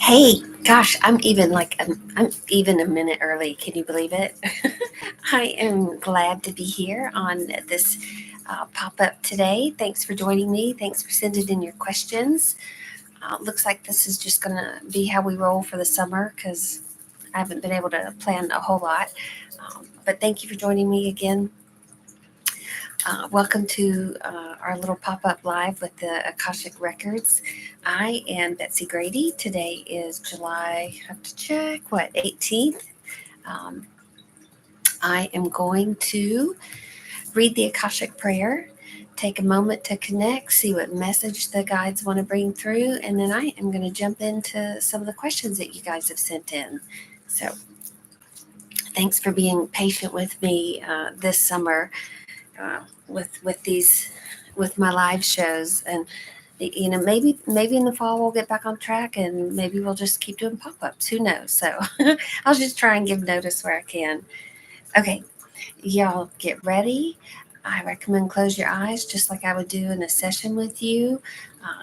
Hey, gosh, I'm even a minute early. Can you believe it? I am glad to be here on this pop up today. Thanks for joining me. Thanks for sending in your questions. Looks like this is just going to be how we roll for the summer because I haven't been able to plan a whole lot. But thank you for joining me again. Welcome to our little pop up live with the Akashic Records. I am Betsy Grady. Today is July, I have to check, 18th. Um, I am going to read the Akashic Prayer, take a moment to connect, see what message the guides want to bring through, and then I am going to jump into some of the questions that you guys have sent in. So, thanks for being patient with me this summer with my live shows, and maybe in the fall we'll get back on track, and maybe we'll just keep doing pop-ups. Who knows? So I'll just try and give notice where I can. Okay, y'all get ready. I recommend close your eyes just like I would do in a session with you.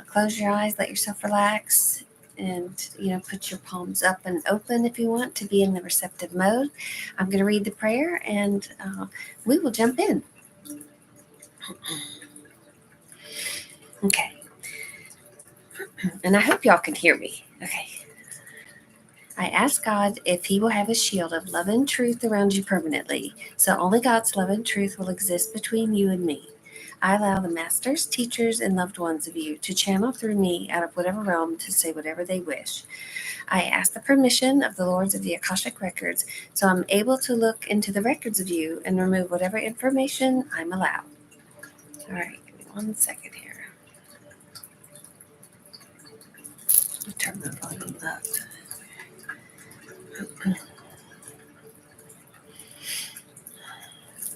Close your eyes, let yourself relax, and put your palms up and open if you want to be in the receptive mode. I'm going to read the prayer, and we will jump in. Okay. And I hope y'all can hear me. Okay. I ask God if He will have a shield of love and truth around you permanently, so only God's love and truth will exist between you and me. I allow the masters, teachers, and loved ones of you to channel through me out of whatever realm to say whatever they wish. I ask the permission of the Lords of the Akashic Records, so I'm able to look into the records of you and remove whatever information I'm allowed. All right, give me 1 second here. I'll turn my volume up.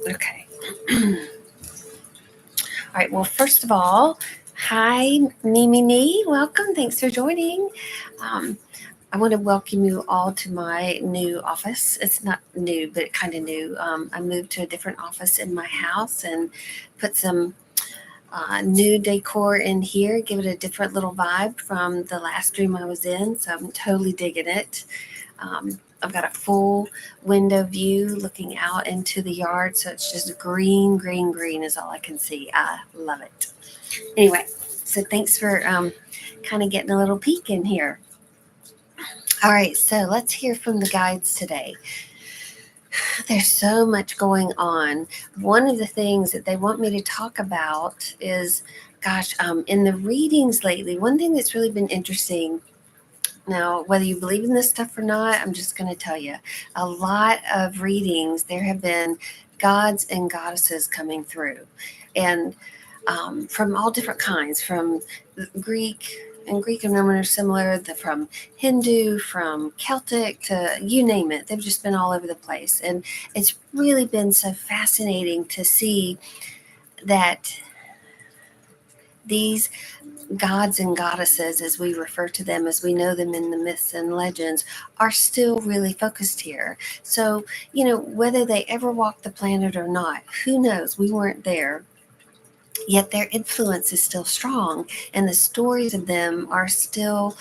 Okay. All right. Well, first of all, hi, Mimi. Welcome. Thanks for joining. I want to welcome you all to my new office. It's not new, but kind of new. I moved to a different office in my house and put some new decor in here, give it a different little vibe from the last room I was in. So I'm totally digging it. I've got a full window view looking out into the yard. So it's just green, green, green is all I can see. I love it. Anyway, so thanks for kind of getting a little peek in here. All right, so let's hear from the guides today. There's so much going on. One of the things that they want me to talk about is, in the readings lately, one thing that's really been interesting. Now, whether you believe in this stuff or not, I'm just going to tell you, a lot of readings, there have been gods and goddesses coming through. And from all different kinds, from Greek and Roman are similar, from Hindu, from Celtic to you name it. They've just been all over the place. And it's really been so fascinating to see that these gods and goddesses, as we refer to them, as we know them in the myths and legends, are still really focused here. So, whether they ever walked the planet or not, who knows? We weren't there. Yet their influence is still strong, and the stories of them are still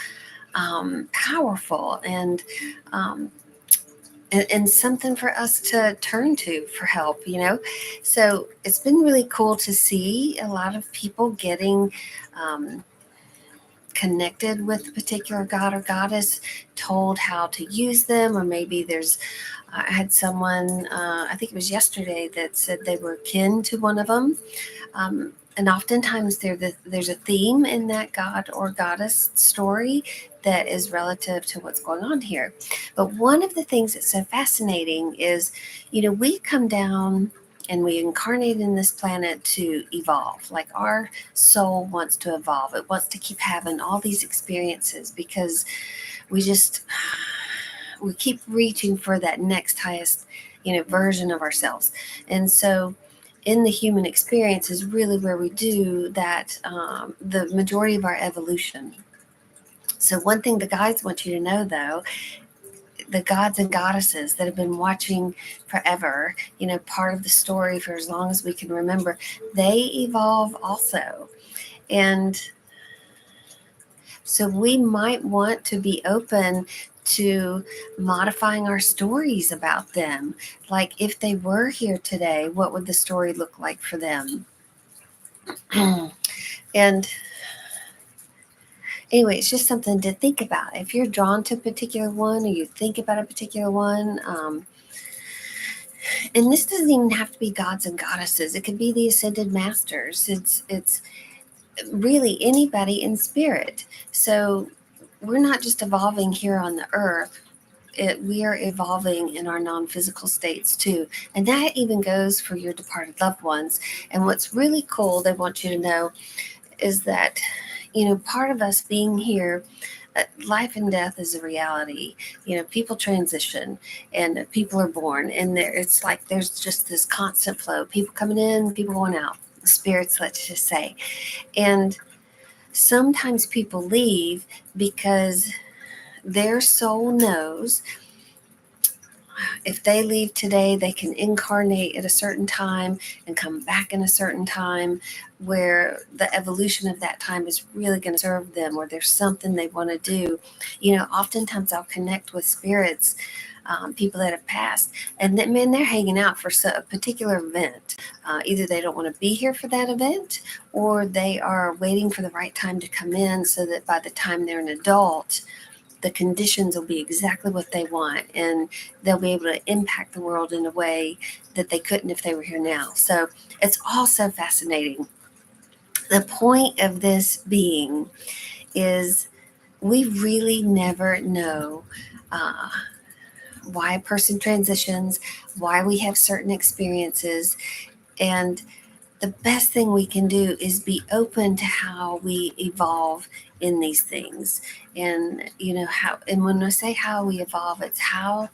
powerful and something for us to turn to for help, So it's been really cool to see a lot of people getting connected with a particular god or goddess, told how to use them, or maybe I had someone, I think it was yesterday, that said they were kin to one of them. And oftentimes there's a theme in that god or goddess story that is relative to what's going on here. But one of the things that's so fascinating is, we come down and we incarnate in this planet to evolve. Like our soul wants to evolve. It wants to keep having all these experiences because we keep reaching for that next highest, version of ourselves. And so in the human experience is really where we do that, the majority of our evolution. So one thing the guides want you to know, though, the gods and goddesses that have been watching forever, part of the story for as long as we can remember, they evolve also. And So we might want to be open to modifying our stories about them. Like if they were here today, what would the story look like for them? And anyway, it's just something to think about. If you're drawn to a particular one or you think about a particular one, and this doesn't even have to be gods and goddesses. It could be the ascended masters. It's really anybody in spirit. So we're not just evolving here on the earth. We are evolving in our non-physical states too, and that even goes for your departed loved ones. And what's really cool, they want you to know, is that part of us being here, life and death is a reality. People transition and people are born, and it's like there's just this constant flow, people coming in, people going out, spirits, let's just say. And sometimes people leave because their soul knows if they leave today, they can incarnate at a certain time and come back in a certain time where the evolution of that time is really going to serve them, or there's something they want to do. Oftentimes I'll connect with spirits, people that have passed, and that, man, they're hanging out for a particular event. Either they don't want to be here for that event, or they are waiting for the right time to come in so that by the time they're an adult, the conditions will be exactly what they want, and they'll be able to impact the world in a way that they couldn't if they were here now. So it's all so fascinating. The point of this being is we really never know why a person transitions, why we have certain experiences, and the best thing we can do is be open to how we evolve in these things. And and when I say how we evolve, it's how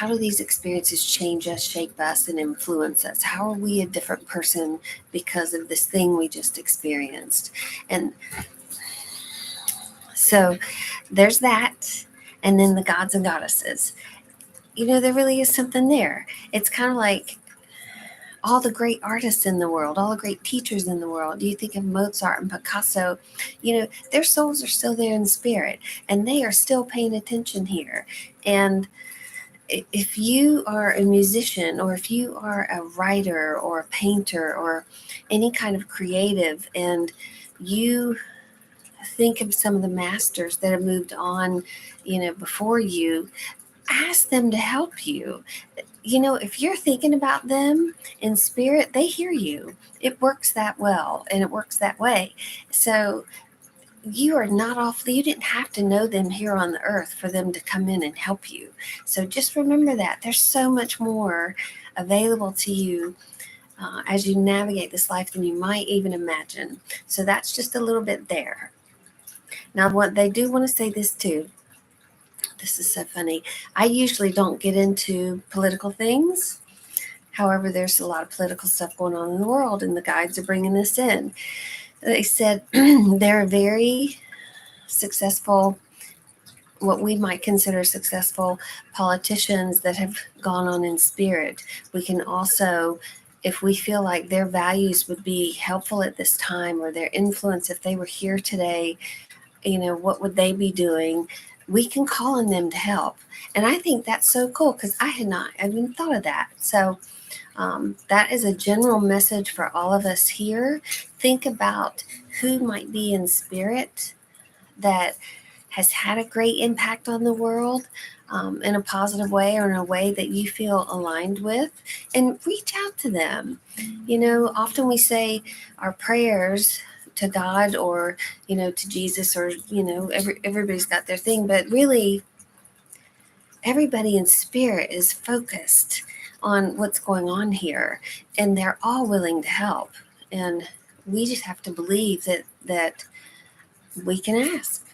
do these experiences change us, shape us, and influence us? How are we a different person because of this thing we just experienced? And so there's that. And then the gods and goddesses. There really is something there. It's kind of like all the great artists in the world, all the great teachers in the world. You think of Mozart and Picasso, their souls are still there in spirit, and they are still paying attention here. And if you are a musician, or if you are a writer or a painter or any kind of creative, and you think of some of the masters that have moved on, before you, ask them to help you. If you're thinking about them in spirit, they hear you. It works that well, and it works that way. So you are not off. You didn't have to know them here on the earth for them to come in and help you. So just remember that there's so much more available to you as you navigate this life than you might even imagine. So that's just a little bit there. Now, what they do want to say this too. This is so funny. I usually don't get into political things. However, there's a lot of political stuff going on in the world, and the guides are bringing this in. They said they're very successful, what we might consider successful politicians that have gone on in spirit. We can also, if we feel like their values would be helpful at this time, or their influence, if they were here today, what would they be doing? We can call on them to help. And I think that's so cool, because I had not even thought of that. So that is a general message for all of us here. Think about who might be in spirit that has had a great impact on the world, in a positive way, or in a way that you feel aligned with, and reach out to them. Often we say our prayers to God, or to Jesus, or everybody's got their thing, but really everybody in spirit is focused on what's going on here, and they're all willing to help. And we just have to believe that we can ask.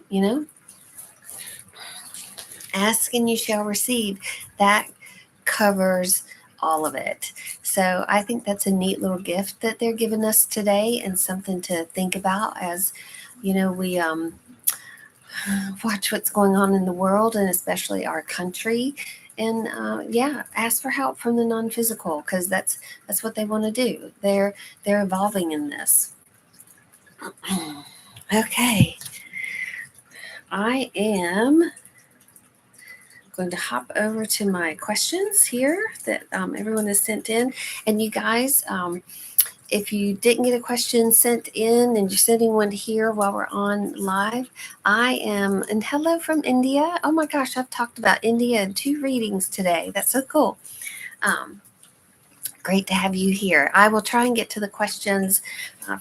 Ask and you shall receive. That covers all of it. So I think that's a neat little gift that they're giving us today, and something to think about as we watch what's going on in the world, and especially our country. And ask for help from the non-physical, because that's what they want to do. They're evolving in this. Okay. I am going to hop over to my questions here that everyone has sent in. And you guys, if you didn't get a question sent in and you're sending one here while we're on live, I am, and hello from India. Oh my gosh, I've talked about India in 2 readings today. That's so cool. Um, Great to have you here. I will try and get to the questions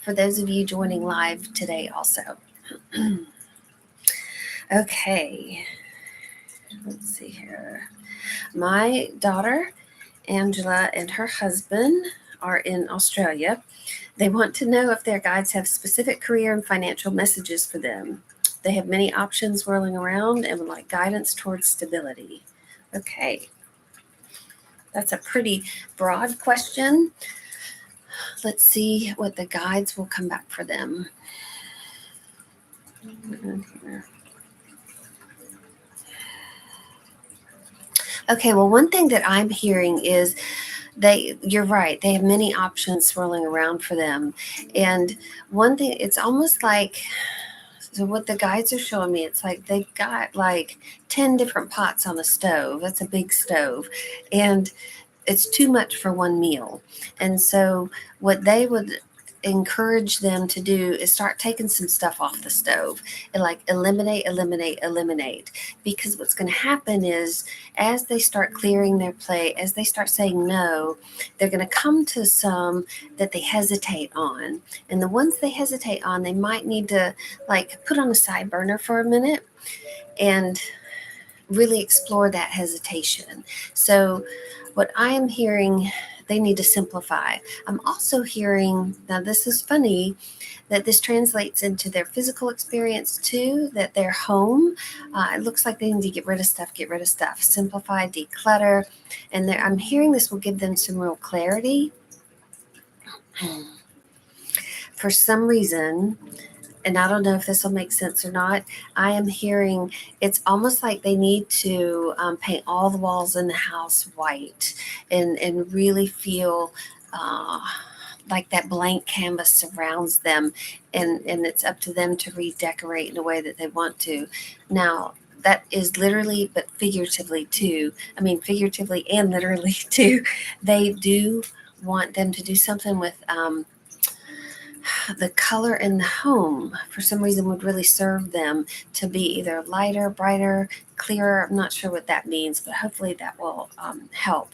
for those of you joining live today also. Okay, let's see here. My daughter, Angela, and her husband are in Australia. They want to know if their guides have specific career and financial messages for them. They have many options whirling around and would like guidance towards stability. Okay, that's a pretty broad question. Let's see what the guides will come back for them. Okay, well, one thing that I'm hearing is you're right, they have many options swirling around for them. And one thing, it's almost like, so what the guides are showing me, it's like they've got like 10 different pots on the stove. That's a big stove. And it's too much for one meal. And so what they would encourage them to do is start taking some stuff off the stove and like eliminate, because what's going to happen is as they start clearing their plate, as they start saying no, they're going to come to some that they hesitate on, and the ones they hesitate on they might need to like put on a side burner for a minute and really explore that hesitation. So what I am hearing, they need to simplify. I'm also hearing, now this is funny, that this translates into their physical experience too, that their home, it looks like they need to get rid of stuff, simplify, declutter. And I'm hearing this will give them some real clarity. For some reason, and I don't know if this will make sense or not, I am hearing it's almost like they need to paint all the walls in the house white and really feel like that blank canvas surrounds them, and it's up to them to redecorate in a way that they want to. Now, that is literally, but figuratively too. I mean, figuratively and literally too. They do want them to do something with the color in the home. For some reason would really serve them to be either lighter, brighter, clearer. I'm not sure what that means, but hopefully that will help.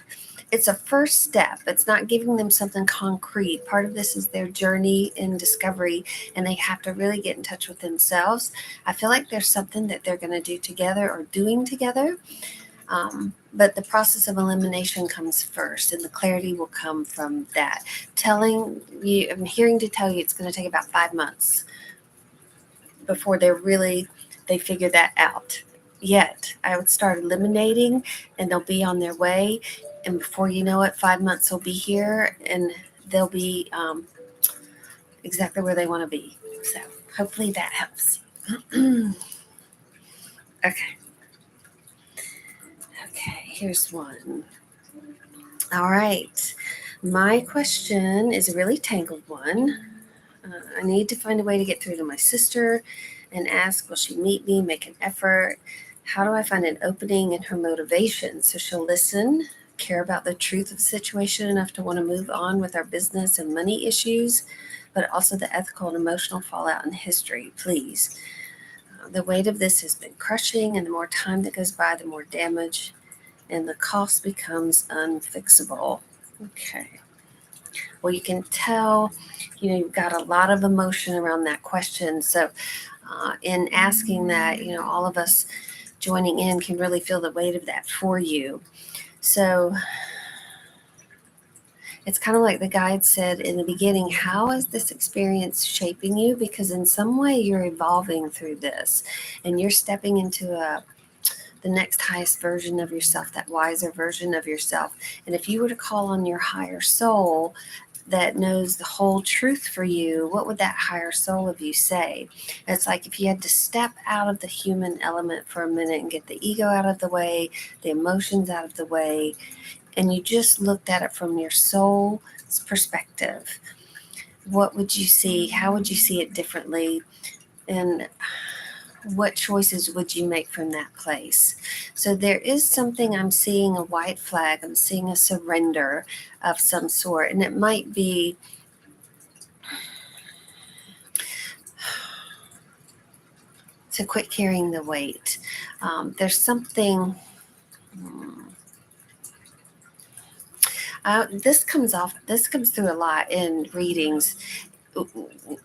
It's a first step. It's not giving them something concrete. Part of this is their journey in discovery, and they have to really get in touch with themselves. I feel like there's something that they're going to do together or doing together. But the process of elimination comes first, and the clarity will come from that. Telling you, I'm hearing to tell you it's going to take about 5 months before they figure that out. Yet, I would start eliminating, and they'll be on their way. And before you know it, 5 months will be here, and they'll be exactly where they want to be. So, hopefully that helps. Okay. Okay, here's one. All right. My question is a really tangled one. I need to find a way to get through to my sister and ask, will she meet me, make an effort? How do I find an opening in her motivation so she'll listen, care about the truth of the situation enough to want to move on with our business and money issues, but also the ethical and emotional fallout in history, please. The weight of this has been crushing, and the more time that goes by, the more damage and the cost becomes unfixable. Okay. Well, you can tell, you've got a lot of emotion around that question. So, in asking that, all of us joining in can really feel the weight of that for you. So, it's kind of like the guide said in the beginning, how is this experience shaping you? Because in some way you're evolving through this and you're stepping into the next highest version of yourself, that wiser version of yourself. And if you were to call on your higher soul that knows the whole truth for you, what would that higher soul of you say? It's like if you had to step out of the human element for a minute and get the ego out of the way, the emotions out of the way, and you just looked at it from your soul's perspective. What would you see? How would you see it differently? And what choices would you make from that place? So there is something, I'm seeing a white flag, I'm seeing a surrender of some sort, and it might be to quit carrying the weight. There's something. This comes through a lot in readings.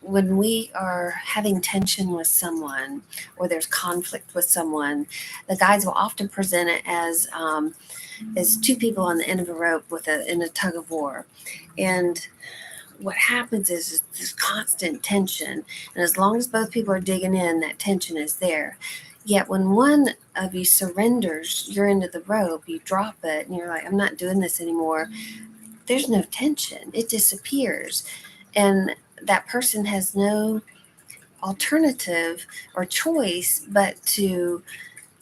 When we are having tension with someone or there's conflict with someone, the guides will often present it as two people on the end of a rope in a tug of war. And what happens is this constant tension. And as long as both people are digging in, that tension is there. Yet when one of you surrenders your end of the rope, you drop it and you're like, I'm not doing this anymore. There's no tension. It disappears. And that person has no alternative or choice but to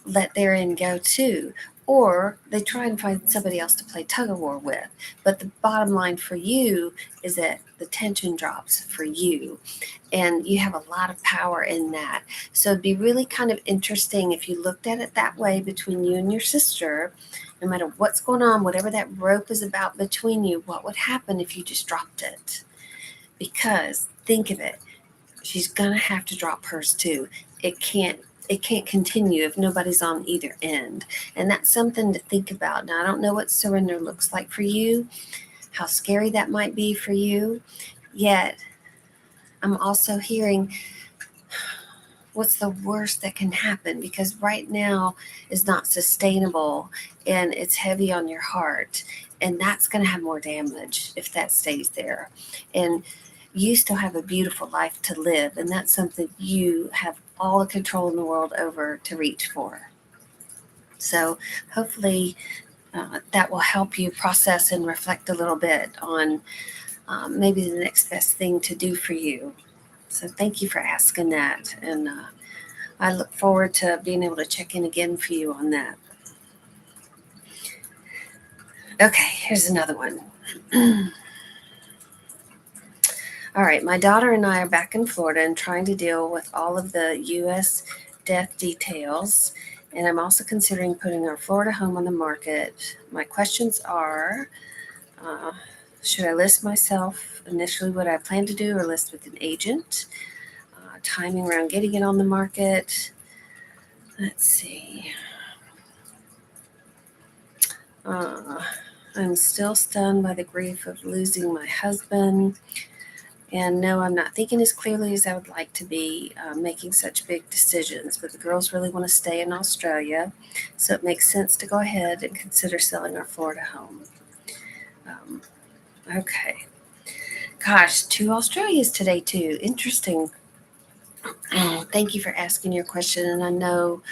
let their end go too. Or they try and find somebody else to play tug of war with. But the bottom line for you is that the tension drops for you. And you have a lot of power in that. So it'd be really kind of interesting if you looked at it that way between you and your sister. No matter what's going on, whatever that rope is about between you, what would happen if you just dropped it? Because think of it, she's gonna have to drop hers too. It can't continue if nobody's on either end. And that's something to think about. Now I don't know what surrender looks like for you, how scary that might be for you. Yet I'm also hearing what's the worst that can happen, because right now is not sustainable and it's heavy on your heart, and that's going to have more damage if that stays there. And you still have a beautiful life to live, and that's something you have all the control in the world over to reach for. So hopefully that will help you process and reflect a little bit on maybe the next best thing to do for you. So thank you for asking that, and I look forward to being able to check in again for you on that. Okay, here's another one. All right, my daughter and I are back in Florida and trying to deal with all of the U.S. death details. And I'm also considering putting our Florida home on the market. My questions are uh, should I list myself initially, what I plan to do, or list with an agent? Timing around getting it on the market. Let's see. I'm still stunned by the grief of losing my husband. And no, I'm not thinking as clearly as I would like to be, making such big decisions. But the girls really want to stay in Australia, so it makes sense to go ahead and consider selling our Florida home. Um, okay. Gosh, two Australias today, too. Interesting. Thank you for asking your question. And I know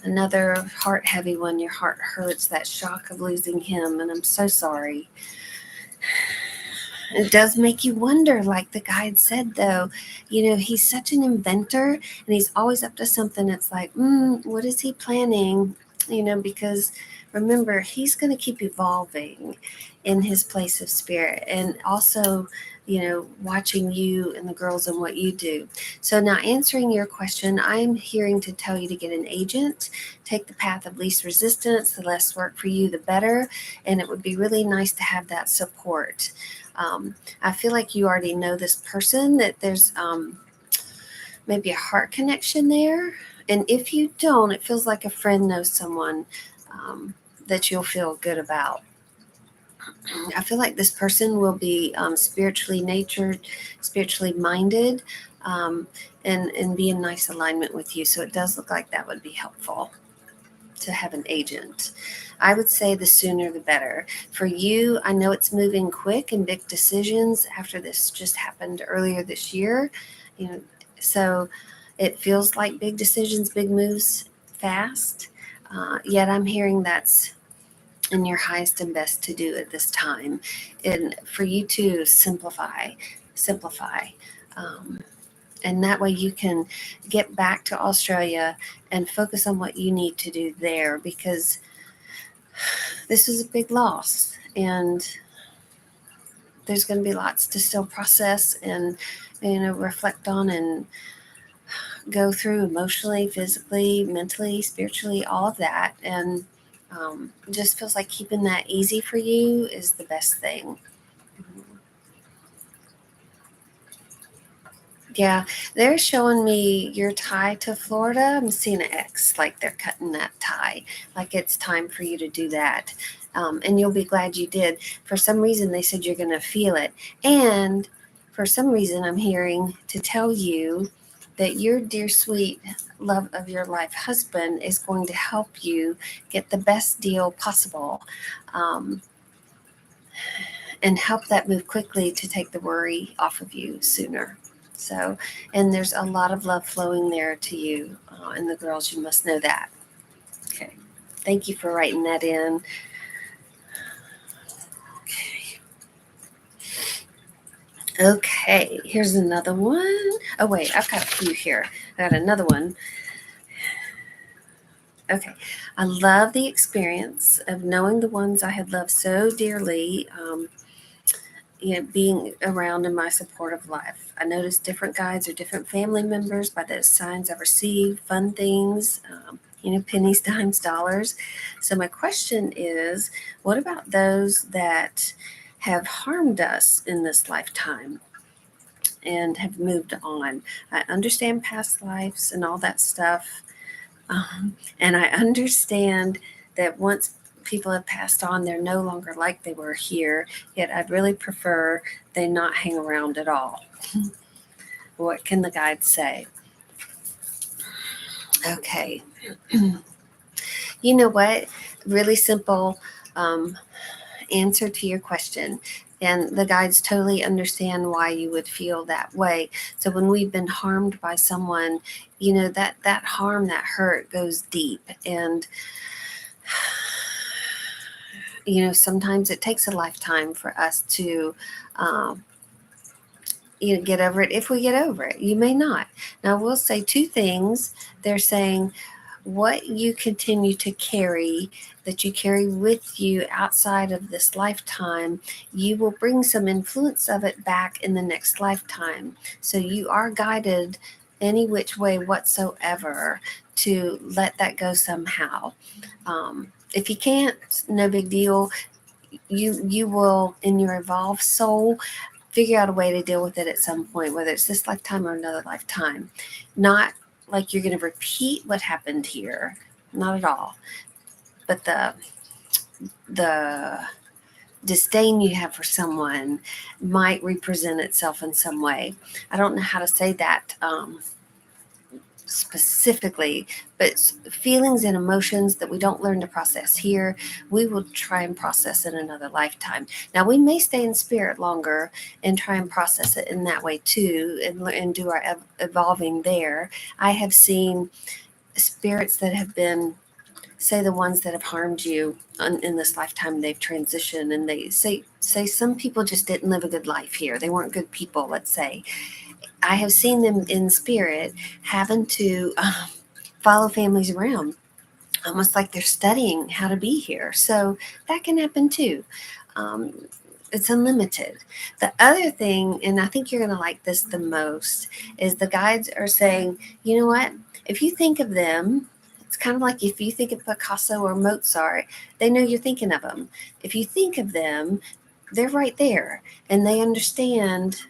another heart heavy one. Your heart hurts, that shock of losing him. And I'm so sorry. It does make you wonder, like the guide said, though, he's such an inventor and he's always up to something. It's like, what is he planning? Because remember, he's going to keep evolving in his place of spirit, and also, watching you and the girls and what you do. So now answering your question, I'm hearing to tell you to get an agent, take the path of least resistance, the less work for you, the better. And it would be really nice to have that support. I feel like you already know this person, that there's maybe a heart connection there. And if you don't, it feels like a friend knows someone that you'll feel good about. I feel like this person will be spiritually natured, spiritually minded, um, and be in nice alignment with you. So it does look like that would be helpful to have an agent. I would say the sooner the better. For you, I know it's moving quick and big decisions after this just happened earlier this year. So it feels like big decisions, big moves fast. Yet I'm hearing that's in your highest and best to do at this time. And for you to simplify. Um, and that way you can get back to Australia and focus on what you need to do there, because this is a big loss and there's going to be lots to still process and reflect on and go through emotionally, physically, mentally, spiritually, all of that. And it just feels like keeping that easy for you is the best thing. Yeah, they're showing me your tie to Florida. I'm seeing an X, like they're cutting that tie, like it's time for you to do that. And you'll be glad you did. For some reason, they said you're going to feel it. And for some reason, I'm hearing to tell you that your dear, sweet love of your life husband is going to help you get the best deal possible. Um, and help that move quickly to take the worry off of you sooner. So, and there's a lot of love flowing there to you and the girls. You must know that. Okay. Thank you for writing that in. Okay. Okay. Here's another one. Oh, wait. I've got a few here. I got another one. Okay. I love the experience of knowing the ones I had loved so dearly. Being around in my supportive life. I noticed different guides or different family members by the signs I've received, fun things, pennies, dimes, dollars. So my question is, what about those that have harmed us in this lifetime and have moved on? I understand past lives and all that stuff. And I understand that once people have passed on, they're no longer like they were here. Yet I'd really prefer they not hang around at all. What can the guides say? Okay. You know what? Really simple um, answer to your question. And the guides totally understand why you would feel that way. So when we've been harmed by someone, that harm, that hurt goes deep. And sometimes it takes a lifetime for us to um, get over it. If we get over it, you may not. Now we'll say two things. They're saying what you continue to carry, that you carry with you outside of this lifetime, you will bring some influence of it back in the next lifetime. So you are guided any which way whatsoever to let that go somehow. If you can't, no big deal. You will, in your evolved soul, figure out a way to deal with it at some point, whether it's this lifetime or another lifetime. Not like you're going to repeat what happened here, not at all. But the disdain you have for someone might represent itself in some way. I don't know how to say that specifically, but feelings and emotions that we don't learn to process here, we will try and process in another lifetime. Now, we may stay in spirit longer and try and process it in that way too, and do our evolving there. I have seen spirits that have been, say, the ones that have harmed you in this lifetime, they've transitioned, and they say some people just didn't live a good life here. They weren't good people, let's say. I have seen them in spirit having to follow families around, almost like they're studying how to be here. So that can happen too. Um, it's unlimited. The other thing, and I think you're going to like this the most, is the guides are saying, you know what? If you think of them, it's kind of like if you think of Picasso or Mozart, they know you're thinking of them. If you think of them, they're right there and they understand.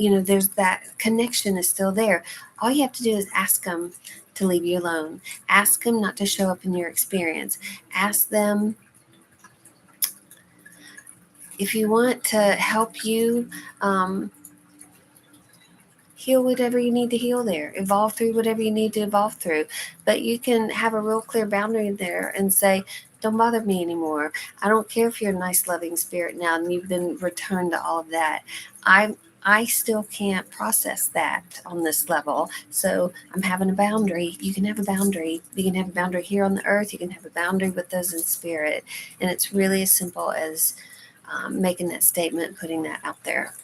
There's that connection is still there. All you have to do is ask them to leave you alone. Ask them not to show up in your experience. Ask them if you want to help you heal whatever you need to heal there, evolve through whatever you need to evolve through. But you can have a real clear boundary there and say, don't bother me anymore. I don't care if you're a nice, loving spirit now and you've been returned to all of that. I still can't process that on this level. So I'm having a boundary. You can have a boundary. You can have a boundary here on the earth. You can have a boundary with those in spirit. And it's really as simple as making that statement, putting that out there.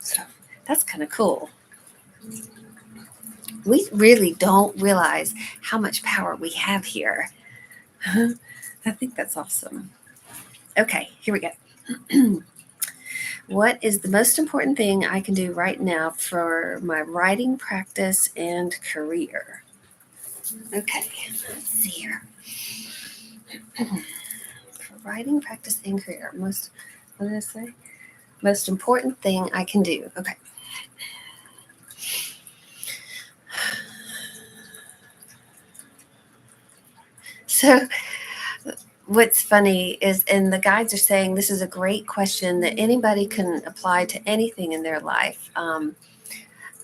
So that's kind of cool. We really don't realize how much power we have here. I think that's awesome. Okay, here we go. What is the most important thing I can do right now for my writing practice and career? Okay, let's see here. For writing practice and career, what did I say? Most important thing I can do. Okay. So what's funny is, and the guides are saying this is a great question that anybody can apply to anything in their life.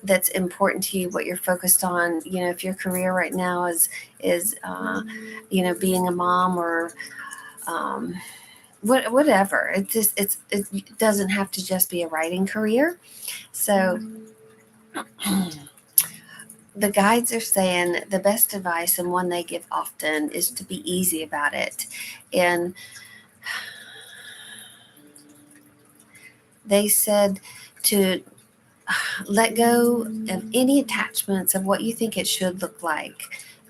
That's important to you, what you're focused on. If your career right now is being a mom or um, whatever. It doesn't have to just be a writing career. So the guides are saying the best advice, and one they give often, is to be easy about it. And they said to let go of any attachments of what you think it should look like.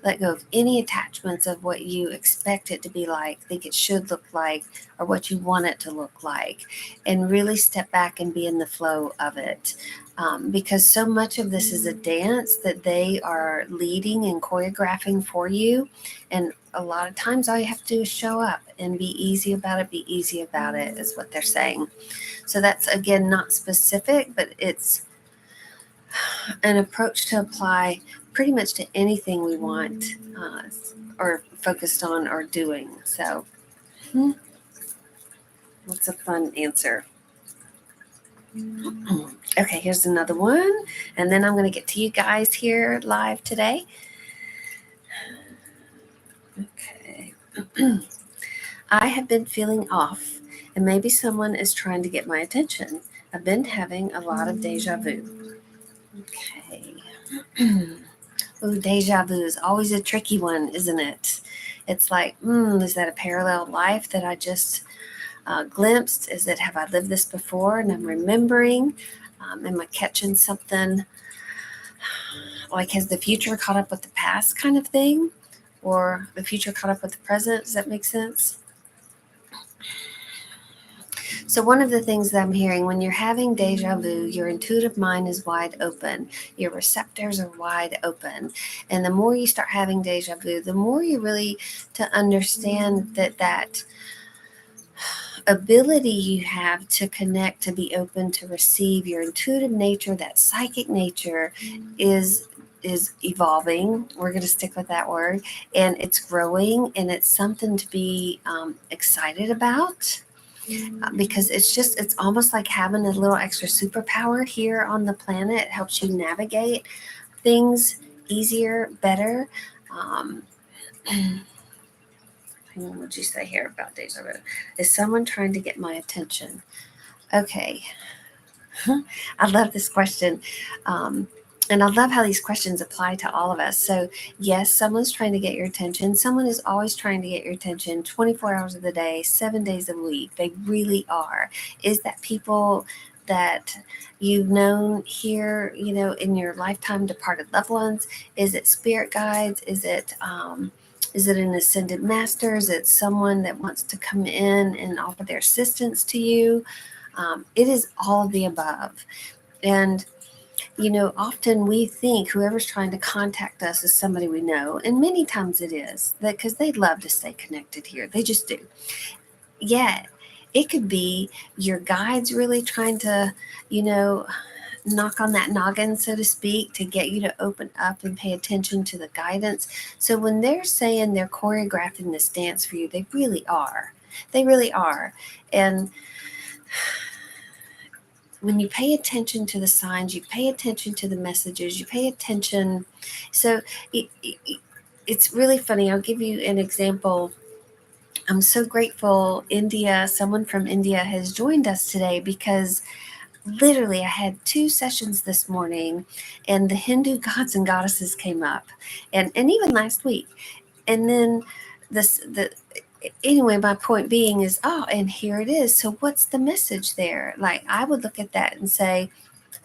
Let go of any attachments of what you expect it to be like, think it should look like, or what you want it to look like, and really step back and be in the flow of it. Because so much of this is a dance that they are leading and choreographing for you. And a lot of times all you have to do is show up and be easy about it. Be easy about it is what they're saying. So that's, again, not specific, but it's an approach to apply pretty much to anything we want or focused on or doing. So that's a fun answer. Okay, here's another one. And then I'm going to get to you guys here live today. Okay. I have been feeling off, and maybe someone is trying to get my attention. I've been having a lot of deja vu. Okay. Ooh, deja vu is always a tricky one, isn't it? It's like, is that a parallel life that I just glimpsed? Is it, have I lived this before and I'm remembering? Am I catching something? Like, has the future caught up with the past kind of thing? Or the future caught up with the present? Does that make sense? So one of the things that I'm hearing, when you're having deja vu, your intuitive mind is wide open. Your receptors are wide open. And the more you start having deja vu, the more you really to understand that ability you have to connect, to be open, to receive. Your intuitive nature, that psychic nature, is evolving. We're going to stick with that word, and it's growing, and it's something to be excited about. Because it's almost like having a little extra superpower here on the planet. It helps you navigate things easier, better. Um, what would you say here about deja vu? Is someone trying to get my attention? Okay. I love this question. And I love how these questions apply to all of us. So, yes, someone's trying to get your attention. Someone is always trying to get your attention 24 hours of the day, 7 days a week. They really are. Is that people that you've known here, in your lifetime, departed loved ones? Is it spirit guides? Is it an ascended master? Is it someone that wants to come in and offer their assistance to you? It is all of the above. And often we think whoever's trying to contact us is somebody we know, and many times it is, that because they'd love to stay connected here. They just do. Yet it could be your guides really trying to, knock on that noggin, so to speak, to get you to open up and pay attention to the guidance. So when they're saying they're choreographing this dance for you, they really are. They really are. And when you pay attention to the signs, you pay attention to the messages, you pay attention. So it's really funny. I'll give you an example. I'm so grateful someone from India has joined us today, because literally I had 2 sessions this morning, and the Hindu gods and goddesses came up, and even last week. And then anyway, my point being is, and here it is. So what's the message there? Like, I would look at that and say,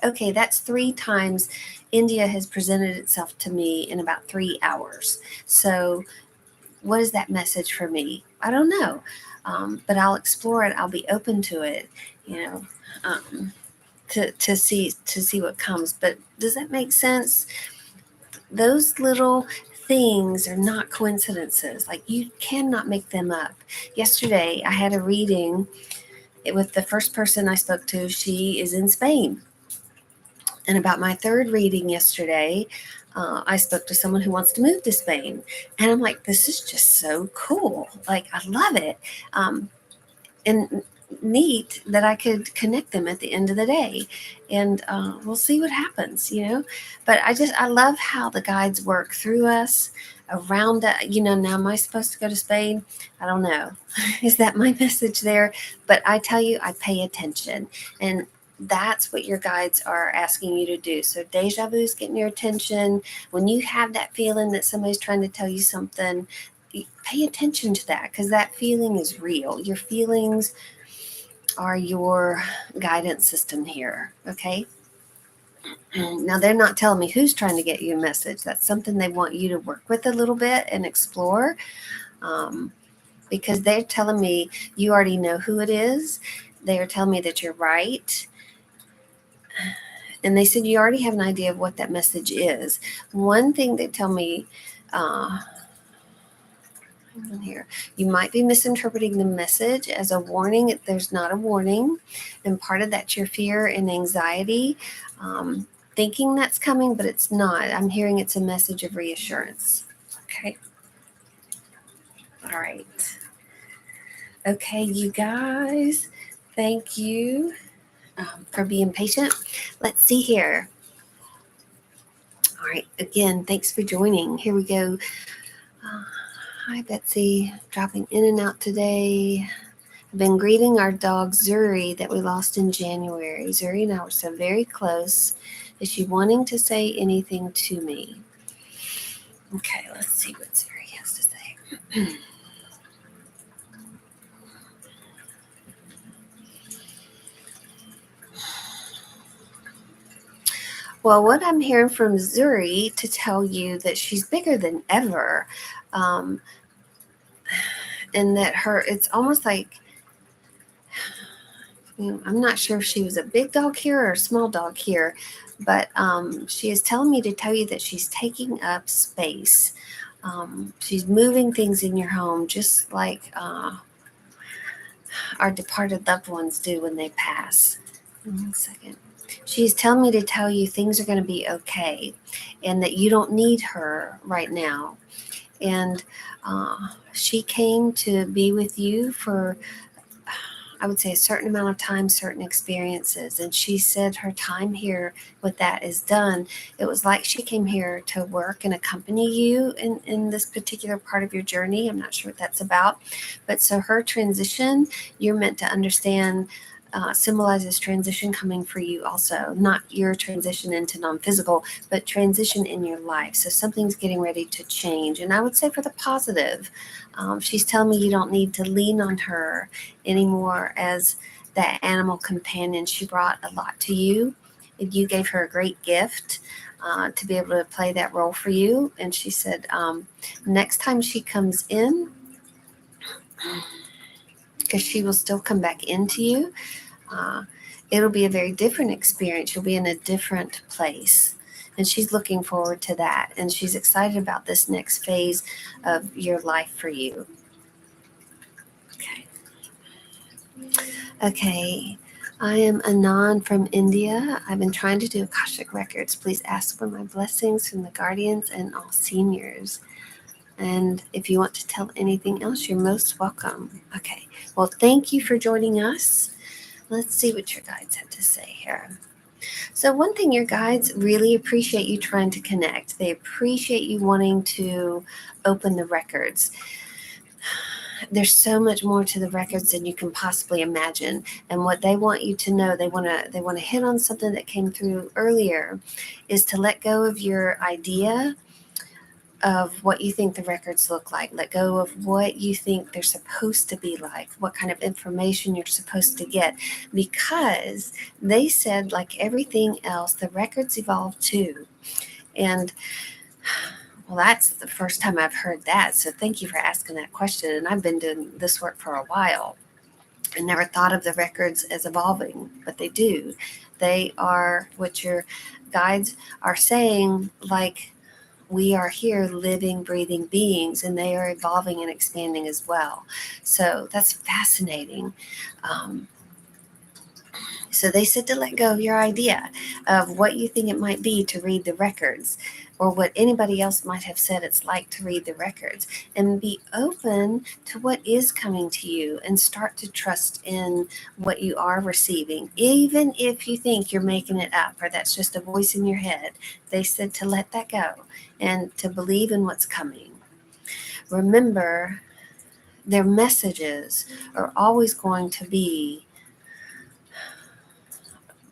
okay, that's 3 times India has presented itself to me in about 3 hours. So what is that message for me? I don't know. but I'll explore it. I'll be open to it, you know, to see what comes. But does that make sense? Those little things are not coincidences. Like, you cannot make them up. Yesterday, I had a reading with the first person I spoke to. She is in Spain. And about my third reading yesterday, I spoke to someone who wants to move to Spain. And I'm like, this is just so cool. Like, I love it. And neat that I could connect them at the end of the day. And we'll see what happens, you know. But I love how the guides work through us around that. You know, now am I supposed to go to Spain? I don't know. Is that my message there? But I tell you, I pay attention. And that's what your guides are asking you to do. So deja vu is getting your attention. When you have that feeling that somebody's trying to tell you something, pay attention to that, because that feeling is real. Your feelings are your guidance system here. Okay. Now, they're not telling me who's trying to get you a message. That's something they want you to work with a little bit and explore, because they're telling me you already know who it is. They are telling me that you're right. And they said you already have an idea of what that message is. One thing they tell me, here, you might be misinterpreting the message as a warning. There's not a warning, and part of that's your fear and anxiety, thinking that's coming, but it's not. I'm hearing it's a message of reassurance. Okay. All right. Okay, you guys, thank you for being patient. Let's see here. All right, again, thanks for joining. Here we go. Hi, Betsy. Dropping in and out today. I've been grieving our dog Zuri that we lost in January. Zuri and I were so very close. Is she wanting to say anything to me? Okay, let's see what Zuri has to say. Well, what I'm hearing from Zuri to tell you that she's bigger than ever, and that it's almost like, I'm not sure if she was a big dog here or a small dog here, but she is telling me to tell you that she's taking up space. She's moving things in your home, just like our departed loved ones do when they pass. 1 second. She's telling me to tell you things are going to be okay, and that you don't need her right now. And she came to be with you for, I would say, a certain amount of time, certain experiences. And she said her time here with that is done. It was like she came here to work and accompany you in this particular part of your journey. I'm not sure what that's about. But so her transition, you're meant to understand, symbolizes transition coming for you also. Not your transition into non-physical, but transition in your life. So something's getting ready to change. And I would say for the positive. She's telling me you don't need to lean on her anymore as that animal companion. She brought a lot to you. You gave her a great gift to be able to play that role for you. And she said next time she comes in, because she will still come back into you, it'll be a very different experience. You'll be in a different place. And she's looking forward to that. And she's excited about this next phase of your life for you. Okay. I am Anand from India. I've been trying to do Akashic records. Please ask for my blessings from the guardians and all seniors. And if you want to tell anything else, you're most welcome. Okay. Well, thank you for joining us. Let's see what your guides have to say here. So one thing, your guides really appreciate you trying to connect. They appreciate you wanting to open the records. There's so much more to the records than you can possibly imagine. And what they want you to know, they want to hit on something that came through earlier, is to let go of your idea of what you think the records look like. Let go of what you think they're supposed to be like, what kind of information you're supposed to get. Because they said, like everything else, the records evolve too. And Well, that's the first time I've heard that. So thank you for asking that question. And I've been doing this work for a while. I never thought of the records as evolving, but they do. They are what your guides are saying, like we are here living, breathing beings, and they are evolving and expanding as well. So that's fascinating. Um, so they said to let go of your idea of what you think it might be to read the records, or what anybody else might have said it's like to read the records, and be open to what is coming to you and start to trust in what you are receiving, even if you think you're making it up or that's just a voice in your head. They said to let that go and to believe in what's coming. Remember, their messages are always going to be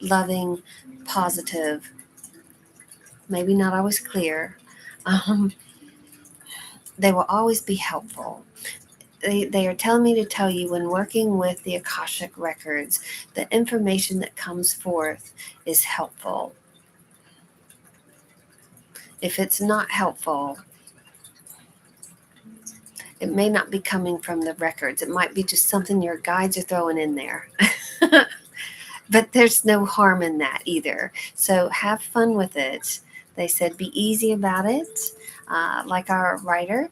loving, positive, maybe not always clear. Um, they will always be helpful. They are telling me to tell you, when working with the Akashic records, the information that comes forth is helpful. If it's not helpful, it may not be coming from the records. It might be just something your guides are throwing in there. But there's no harm in that either. So have fun with it. They said be easy about it, like our writer.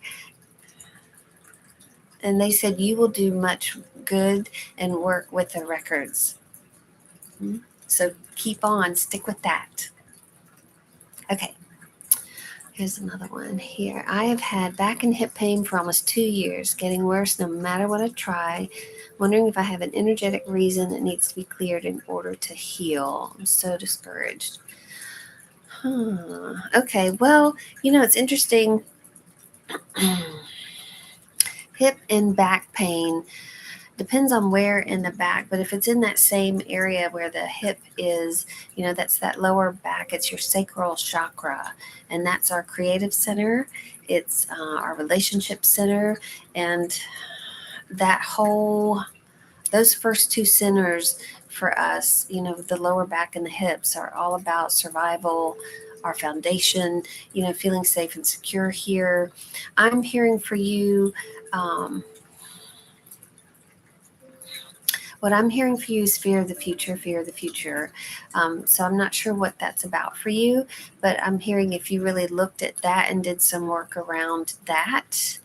And they said you will do much good and work with the records. So keep on, stick with that. Okay, here's another one here. I have had back and hip pain for almost 2 years, getting worse no matter what I try. Wondering if I have an energetic reason that needs to be cleared in order to heal. I'm so discouraged. Okay, well, it's interesting. Hip and back pain depends on where in the back, but if it's in that same area where the hip is, that's that lower back. It's your sacral chakra, and that's our creative center. It's our relationship center, and that whole those first two centers for us, the lower back and the hips, are all about survival, our foundation, feeling safe and secure here. I'm hearing for you. What I'm hearing for you is fear of the future, fear of the future. So I'm not sure what that's about for you, but I'm hearing if you really looked at that and did some work around that,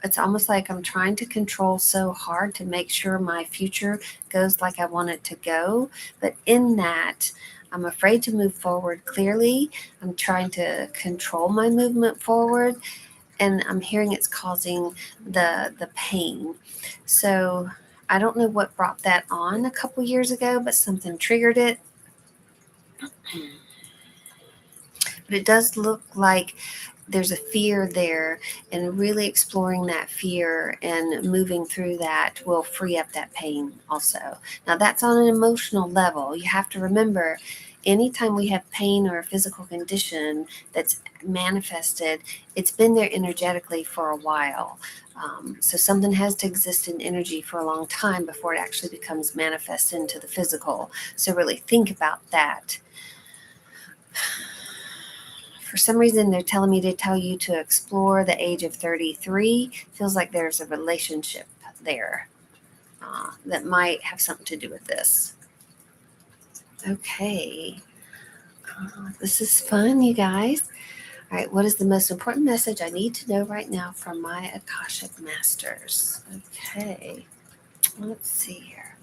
it's almost like I'm trying to control so hard to make sure my future goes like I want it to go. But in that, I'm afraid to move forward clearly. I'm trying to control my movement forward, and I'm hearing it's causing the pain. So I don't know what brought that on a couple years ago, but something triggered it. But it does look like there's a fear there, and really exploring that fear and moving through that will free up that pain also. Now, that's on an emotional level. You have to remember, anytime we have pain or a physical condition that's manifested, it's been there energetically for a while. So something has to exist in energy for a long time before it actually becomes manifest into the physical. So really think about that. For some reason, they're telling me to tell you to explore the age of 33. Feels like there's a relationship there that might have something to do with this. Okay. This is fun, you guys. All right, what is the most important message I need to know right now from my Akashic Masters? Okay, let's see here.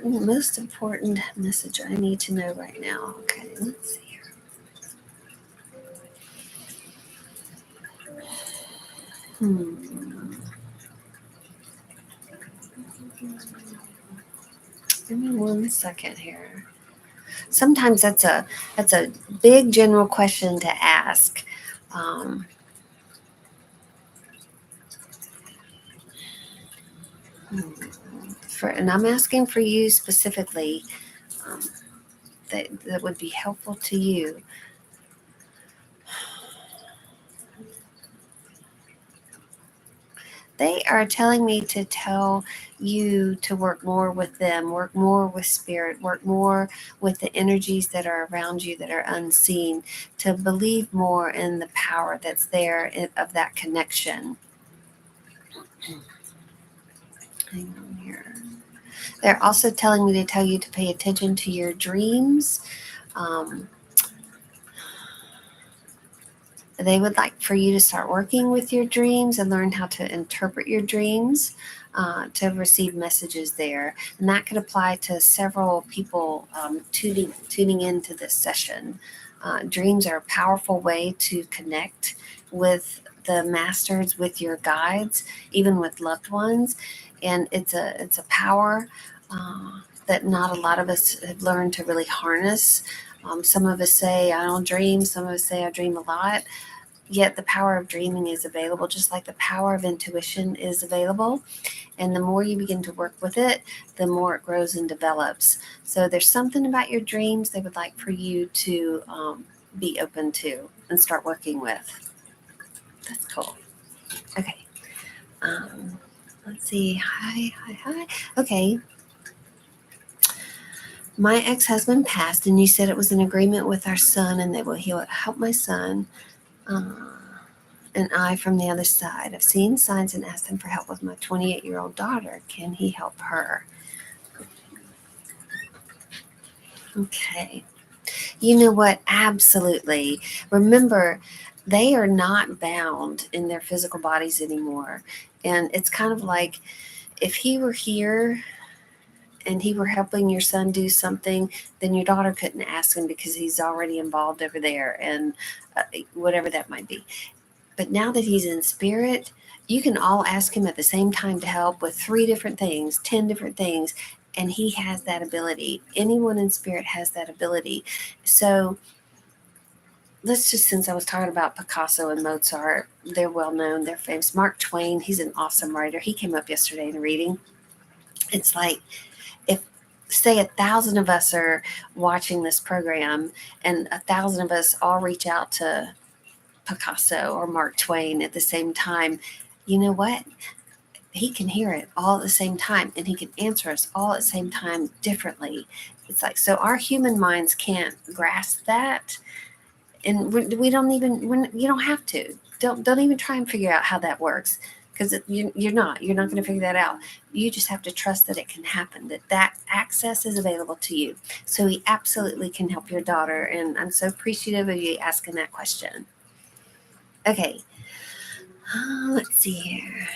Most important message I need to know right now. Okay, let's see here. Give me 1 second here. Sometimes that's a big general question to ask. Um, and I'm asking for you specifically, um, that would be helpful to you. They are telling me to tell you to work more with them, work more with spirit, work more with the energies that are around you that are unseen, to believe more in the power that's there of that connection. Hang on here. They're also telling me to tell you to pay attention to your dreams. Um, They would like for you to start working with your dreams and learn how to interpret your dreams, to receive messages there. And that could apply to several people tuning into this session. Dreams are a powerful way to connect with the masters, with your guides, even with loved ones. And it's a power that not a lot of us have learned to really harness. Some of us say, I don't dream. Some of us say, I dream a lot. Yet the power of dreaming is available, just like the power of intuition is available. And the more you begin to work with it, the more it grows and develops. So there's something about your dreams they would like for you to be open to and start working with. That's cool. Okay. Um, let's see. Hi. Okay. My ex-husband passed, and you said it was an agreement with our son, and that he would help my son. And I from the other side. I've seen signs and asked him for help with my 28-year-old daughter. Can he help her? Okay. You know what? Absolutely. Remember, they are not bound in their physical bodies anymore. And it's kind of like if he were here and he were helping your son do something, then your daughter couldn't ask him because he's already involved over there and whatever that might be. But now that he's in spirit, you can all ask him at the same time to help with 3 different things, 10 different things, and he has that ability. Anyone in spirit has that ability. So let's just, since I was talking about Picasso and Mozart, they're well known, they're famous. Mark Twain, he's an awesome writer. He came up yesterday in a reading. It's like if, say, 1,000 of us are watching this program and 1,000 of us all reach out to Picasso or Mark Twain at the same time, you know what? He can hear it all at the same time and he can answer us all at the same time differently. It's like, so our human minds can't grasp that. And we don't even, you don't have to. Don't even try and figure out how that works, because you're not going to figure that out. You just have to trust that it can happen, that access is available to you. So he absolutely can help your daughter. And I'm so appreciative of you asking that question. Okay, let's see here.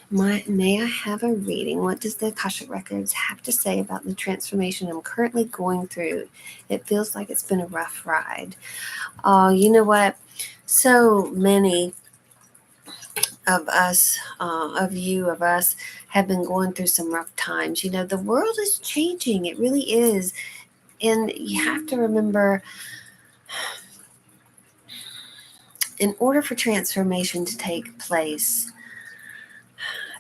May I have a reading? What does the Akashic Records have to say about the transformation I'm currently going through? It feels like it's been a rough ride. Oh, you know what? So many of us, of us, have been going through some rough times. You know, the world is changing. It really is. And you have to remember, in order for transformation to take place,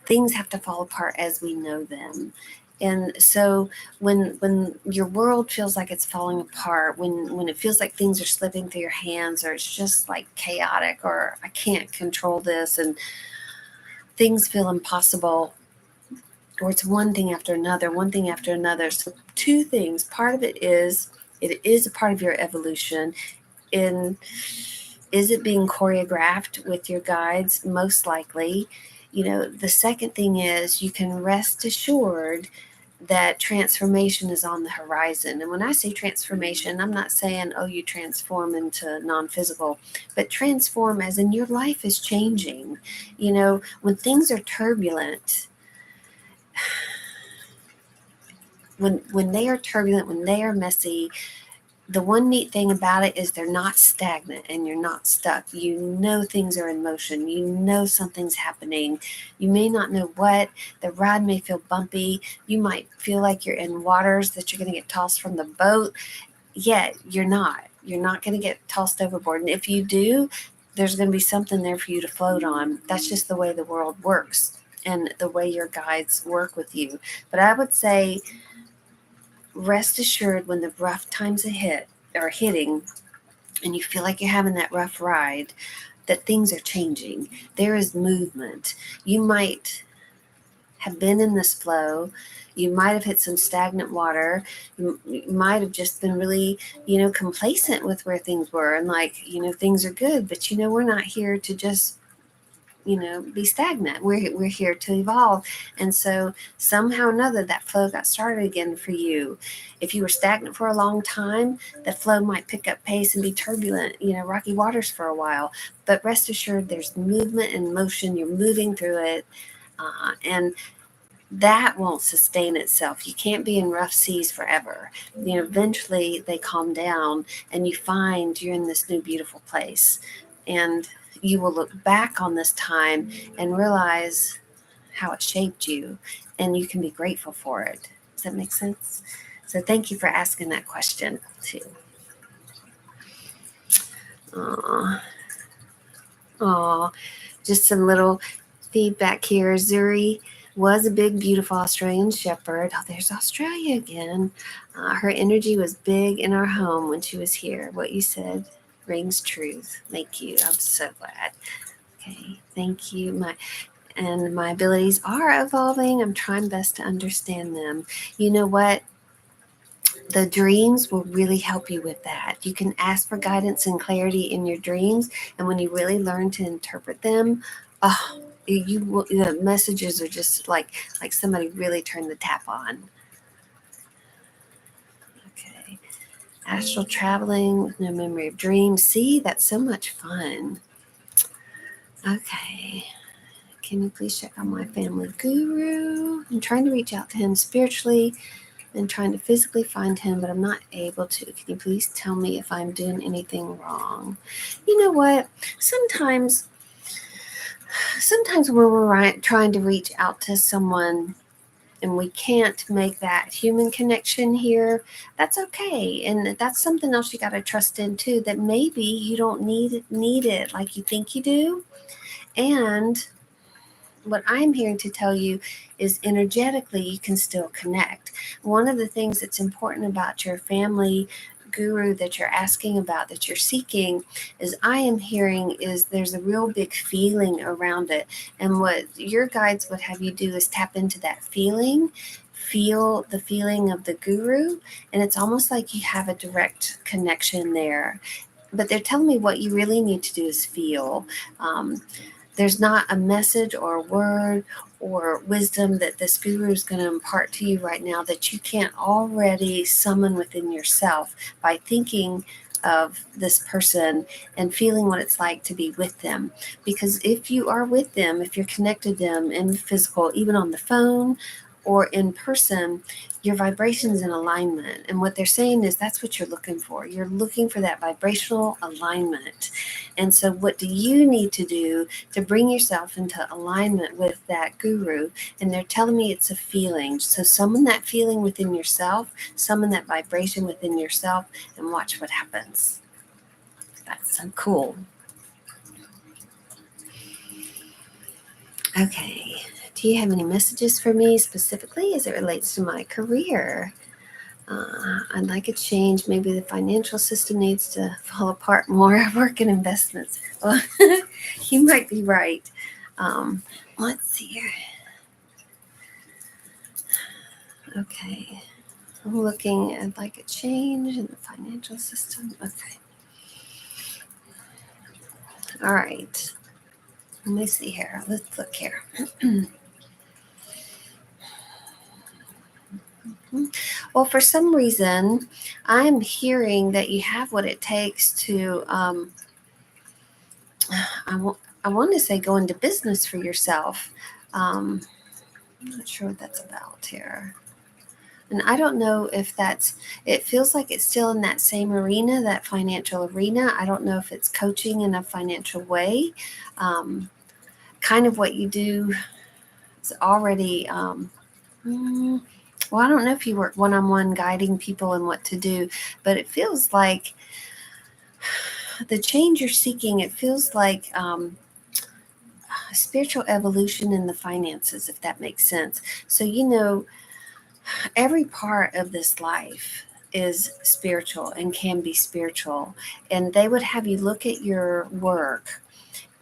things have to fall apart as we know them. And so when your world feels like it's falling apart, when it feels like things are slipping through your hands, or it's just like chaotic, or I can't control this, and things feel impossible, or it's one thing after another, one thing after another. So 2 things. Part of it is a part of your evolution. Is it being choreographed with your guides? Most likely. You know, the second thing is you can rest assured that transformation is on the horizon. And when I say transformation, I'm not saying, oh, you transform into non-physical, but transform as in your life is changing. You know, when things are turbulent, when they are turbulent, when they are messy, the one neat thing about it is they're not stagnant and you're not stuck. You know things are in motion. You know something's happening. You may not know what. The ride may feel bumpy. You might feel like you're in waters that you're going to get tossed from the boat. Yet you're not. You're not going to get tossed overboard. And if you do, there's going to be something there for you to float on. That's just the way the world works and the way your guides work with you. But I would say, rest assured, when the rough times are hitting and you feel like you're having that rough ride, that things are changing. There is movement. You might have been in this flow. You might have hit some stagnant water. You might have just been really, complacent with where things were and like, things are good. But, we're not here to just be stagnant. We're here to evolve. And so somehow or another, that flow got started again for you. If you were stagnant for a long time, the flow might pick up pace and be turbulent, rocky waters for a while. But rest assured, there's movement and motion. You're moving through it. And that won't sustain itself. You can't be in rough seas forever. Eventually they calm down and you find you're in this new beautiful place. And you will look back on this time and realize how it shaped you, and you can be grateful for it. Does that make sense? So thank you for asking that question too. Aw, just some little feedback here. Zuri was a big, beautiful Australian shepherd. Oh, there's Australia again. Her energy was big in our home when she was here. What you said rings truth. Thank you. I'm so glad. Okay, thank you. My abilities are evolving. I'm trying best to understand them. You know what? The dreams will really help you with that. You can ask for guidance and clarity in your dreams, and when you really learn to interpret them, oh, the messages are just like somebody really turned the tap on. Okay. Astral traveling with no memory of dreams. See, that's so much fun. Okay. Can you please check on my family guru? I'm trying to reach out to him spiritually and trying to physically find him, but I'm not able to. Can you please tell me if I'm doing anything wrong? You know what? Sometimes when we're trying to reach out to someone and we can't make that human connection here, that's okay. And that's something else you got to trust in too, that maybe you don't need it like you think you do. And what I'm hearing to tell you is energetically you can still connect. One of the things that's important about your family guru that you're asking about, that you're seeking, is I am hearing is there's a real big feeling around it. And what your guides would have you do is tap into that feeling. Feel the feeling of the guru, and it's almost like you have a direct connection there. But they're telling me what you really need to do is feel. There's not a message or a word or wisdom that this guru is going to impart to you right now that you can't already summon within yourself by thinking of this person and feeling what it's like to be with them. Because if you are with them, if you're connected to them in physical, even on the phone or in person, your vibration's in alignment. And what they're saying is that's what you're looking for. You're looking for that vibrational alignment. And so what do you need to do to bring yourself into alignment with that guru? And they're telling me it's a feeling. So summon that feeling within yourself, summon that vibration within yourself, and watch what happens. That's so cool. Okay. Do you have any messages for me specifically as it relates to my career? I'd like a change. Maybe the financial system needs to fall apart more. I work in investments. Well, you might be right. Let's see here. Okay. I'm looking at like a change in the financial system. Okay. All right. Let me see here. Let's look here. Well, for some reason, I'm hearing that you have what it takes to, I want to say go into business for yourself. I'm not sure what that's about here. And I don't know if it feels like it's still in that same arena, that financial arena. I don't know if it's coaching in a financial way. Kind of what you do is already, well, I don't know if you work one-on-one guiding people and what to do, but it feels like the change you're seeking, it feels like spiritual evolution in the finances, if that makes sense. So, every part of this life is spiritual and can be spiritual. And they would have you look at your work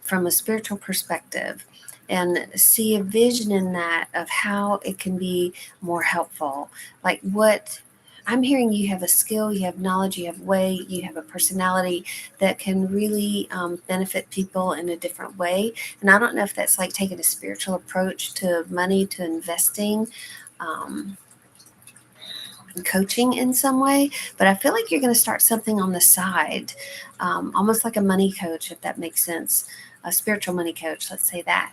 from a spiritual perspective and see a vision in that of how it can be more helpful. Like what I'm hearing, you have a skill, you have knowledge, you have way, you have a personality that can really benefit people in a different way. And I don't know if that's like taking a spiritual approach to money, to investing. Um, Coaching in some way, but I feel like you're going to start something on the side, almost like a money coach, if that makes sense, a spiritual money coach, let's say that.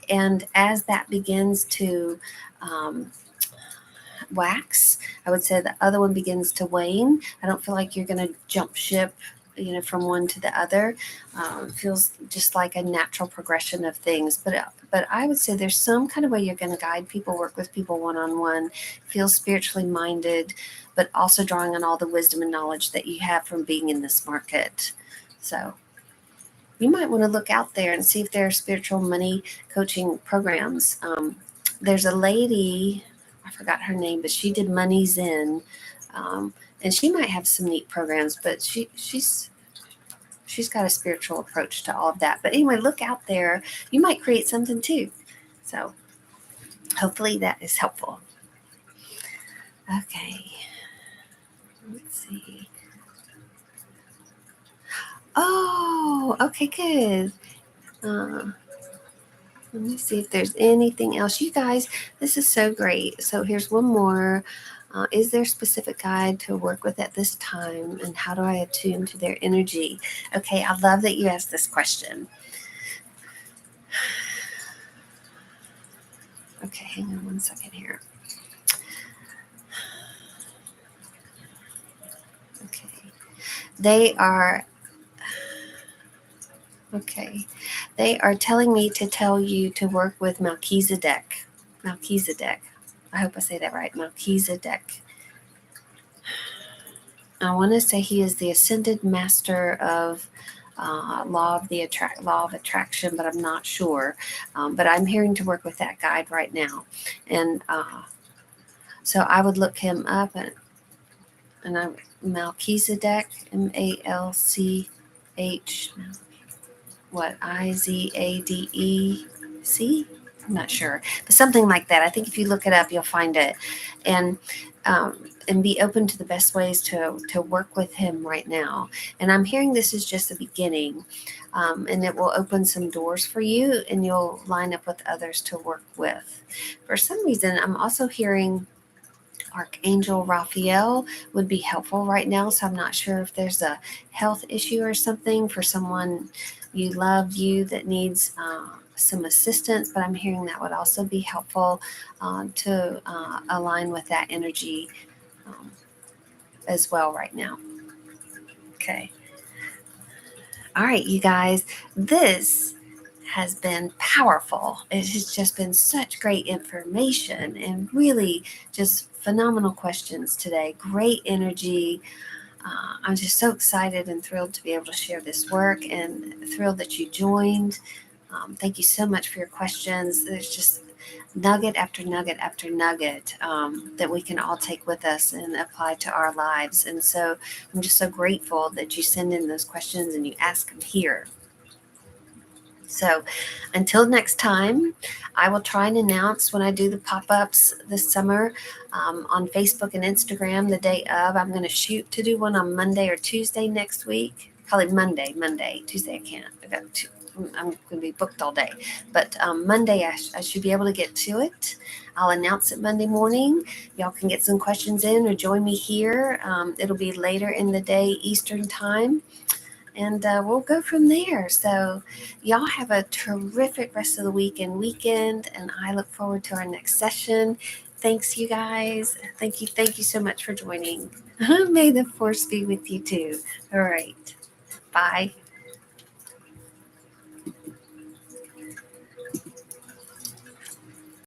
And as that begins to um, wax, I would say the other one begins to wane. I don't feel like you're going to jump ship, from one to the other. Feels just like a natural progression of things. But I would say there's some kind of way you're going to guide people, work with people one on one, feel spiritually minded, but also drawing on all the wisdom and knowledge that you have from being in this market. So you might want to look out there and see if there are spiritual money coaching programs. There's a lady, I forgot her name, but she did Money's In, and she might have some neat programs. But she's got a spiritual approach to all of that. But anyway, look out there. You might create something too. So hopefully that is helpful. Okay, let's see. Oh, okay, good. Uh, Let me see if there's anything else. You guys, this is so great. So here's one more. Is there a specific guide to work with at this time? And how do I attune to their energy? Okay, I love that you asked this question. Okay, hang on one second here. Okay. They are, okay. They are telling me to tell you to work with Melchizedek. Melchizedek. I hope I say that right. Melchizedek. I want to say he is the ascended master of law of attraction, but I'm not sure. But I'm hearing to work with that guide right now, and so I would look him up, and I'm Melchizedek, Malch, what Izadec. I'm not sure, but something like that. I think if you look it up, you'll find it, and and be open to the best ways to work with him right now. And I'm hearing this is just the beginning, and it will open some doors for you, and you'll line up with others to work with. For some reason, I'm also hearing Archangel Raphael would be helpful right now. So I'm not sure if there's a health issue or something for someone you that needs some assistance, but I'm hearing that would also be helpful to align with that energy um, as well right now. Okay. All right, you guys, this has been powerful. It has just been such great information and really just phenomenal questions today. Great energy. I'm just so excited and thrilled to be able to share this work and thrilled that you joined. Thank you so much for your questions. There's just nugget after nugget after nugget that we can all take with us and apply to our lives. And so I'm just so grateful that you send in those questions and you ask them here. So until next time, I will try and announce when I do the pop-ups this summer on Facebook and Instagram the day of. I'm going to shoot to do one on Monday or Tuesday next week. Probably Monday. Tuesday I can't. I'm going to be booked all day. But Monday I should be able to get to it. I'll announce it Monday morning. Y'all can get some questions in or join me here. It'll be later in the day Eastern time. And we'll go from there. So, y'all have a terrific rest of the week and weekend. And I look forward to our next session. Thanks, you guys. Thank you. Thank you so much for joining. May the force be with you too. All right. Bye.